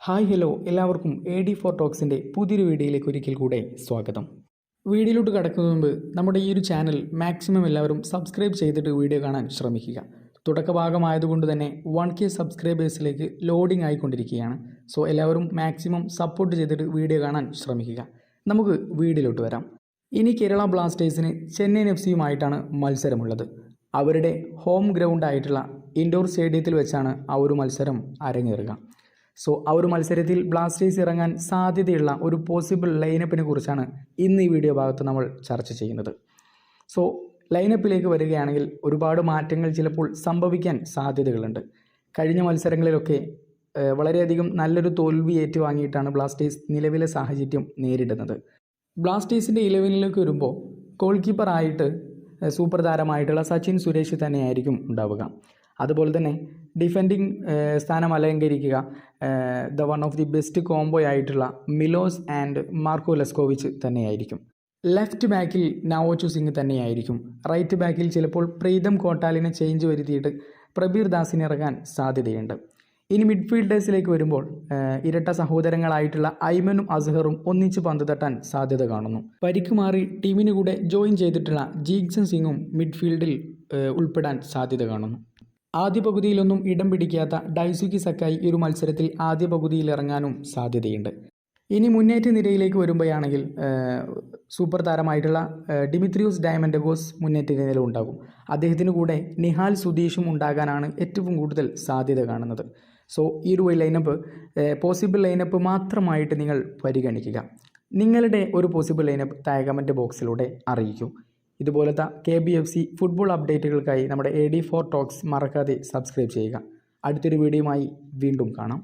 Hi hello എല്ലാവർക്കും AD4 ടോക്സിൻ്റെ പുതിയൊരു വീഡിയോയിലേക്ക് ഒരിക്കൽ കൂടെ സ്വാഗതം. വീഡിയോയിലോട്ട് കടക്കുന്നതിന് മുമ്പ് നമ്മുടെ ഈ ഒരു ചാനൽ മാക്സിമം എല്ലാവരും സബ്സ്ക്രൈബ് ചെയ്തിട്ട് വീഡിയോ കാണാൻ ശ്രമിക്കുക. തുടക്കഭാഗമായതുകൊണ്ട് തന്നെ 1K സബ്സ്ക്രൈബേഴ്സിലേക്ക് ലോഡിംഗ് ആയിക്കൊണ്ടിരിക്കുകയാണ്. സോ എല്ലാവരും മാക്സിമം സപ്പോർട്ട് ചെയ്തിട്ട് വീഡിയോ കാണാൻ ശ്രമിക്കുക. നമുക്ക് വീഡിയോയിലോട്ട് വരാം. ഇനി കേരള ബ്ലാസ്റ്റേഴ്സിന് ചെന്നൈയിൻ FCയുമായിട്ടാണ് മത്സരമുള്ളത്. അവരുടെ ഹോം ഗ്രൗണ്ടായിട്ടുള്ള ഇൻഡോർ സ്റ്റേഡിയത്തിൽ വെച്ചാണ് ആ ഒരു മത്സരം അരങ്ങേറുക. സോ ആ ഒരു മത്സരത്തിൽ ബ്ലാസ്റ്റേഴ്സ് ഇറങ്ങാൻ സാധ്യതയുള്ള ഒരു പോസിബിൾ ലൈനപ്പിനെ കുറിച്ചാണ് ഇന്ന് ഈ വീഡിയോ ഭാഗത്ത് നമ്മൾ ചർച്ച ചെയ്യുന്നത്. സോ ലൈനപ്പിലേക്ക് വരികയാണെങ്കിൽ ഒരുപാട് മാറ്റങ്ങൾ ചിലപ്പോൾ സംഭവിക്കാൻ സാധ്യതകളുണ്ട്. കഴിഞ്ഞ മത്സരങ്ങളിലൊക്കെ വളരെയധികം നല്ലൊരു തോൽവി ഏറ്റുവാങ്ങിയിട്ടാണ് ബ്ലാസ്റ്റേഴ്സ് നിലവിലെ സാഹചര്യം നേരിടുന്നത്. ബ്ലാസ്റ്റേഴ്സിൻ്റെ 11ലേക്ക് വരുമ്പോൾ ഗോൾ കീപ്പറായിട്ട് സൂപ്പർ താരമായിട്ടുള്ള സച്ചിൻ സുരേഷ് തന്നെയായിരിക്കും ഉണ്ടാവുക. അതുപോലെ തന്നെ ഡിഫെൻഡിങ് സ്ഥാനം അലങ്കരിക്കുക one of the best combo ആയിട്ടുള്ള മിലോസ് ആൻഡ് മാർക്കോ ലെസ്കോവിച്ച് തന്നെയായിരിക്കും. ലെഫ്റ്റ് ബാക്കിൽ നവോച്ചു സിംഗ് തന്നെയായിരിക്കും. റൈറ്റ് ബാക്കിൽ ചിലപ്പോൾ പ്രീതം കോട്ടാലിനെ ചേഞ്ച് വരുത്തിയിട്ട് പ്രബീർ ദാസിനെ ഇറങ്ങാൻ സാധ്യതയുണ്ട്. ഇനി മിഡ്ഫീൽഡേഴ്സിലേക്ക് വരുമ്പോൾ ഇരട്ട സഹോദരങ്ങളായിട്ടുള്ള ഐമനും അസ്ഹറും ഒന്നിച്ച് പന്ത് തട്ടാൻ സാധ്യത കാണുന്നു. പരിക്ക് മാറി ടീമിന് കൂടെ ജോയിൻ ചെയ്തിട്ടുള്ള ജീഗ്സൺ സിംഗും മിഡ്ഫീൽഡിൽ ഉൾപ്പെടാൻ സാധ്യത കാണുന്നു. ആദ്യ പകുതിയിലൊന്നും ഇടം പിടിക്കാത്ത ഡൈസുക്കി സക്കായി ഈ ഒരു മത്സരത്തിൽ ആദ്യ പകുതിയിൽ ഇറങ്ങാനും സാധ്യതയുണ്ട്. ഇനി മുന്നേറ്റ നിരയിലേക്ക് വരുമ്പോഴാണെങ്കിൽ സൂപ്പർ താരമായിട്ടുള്ള ഡിമിത്രിയോസ് ഡയമൻഡഗോസ് മുന്നേറ്റ നിരയിൽ ഉണ്ടാകും. അദ്ദേഹത്തിന് കൂടെ നിഹാൽ സുധീഷും ഉണ്ടാകാനാണ് ഏറ്റവും കൂടുതൽ സാധ്യത കാണുന്നത്. സോ ഈ ഒരു ലൈനപ്പ് പോസിബിൾ ലൈനപ്പ് മാത്രമായിട്ട് നിങ്ങൾ പരിഗണിക്കുക. നിങ്ങളുടെ ഒരു പോസിബിൾ ലൈനപ്പ് താഴെ കമൻറ്റ് ബോക്സിലൂടെ അറിയിക്കൂ. ഇതുപോലത്തെ KBFC ഫുട്ബോൾ അപ്ഡേറ്റുകൾക്കായി നമ്മുടെ AD4 ടോക്സ് മറക്കാതെ സബ്സ്ക്രൈബ് ചെയ്യുക. അടുത്തൊരു വീഡിയോയുമായി വീണ്ടും കാണാം.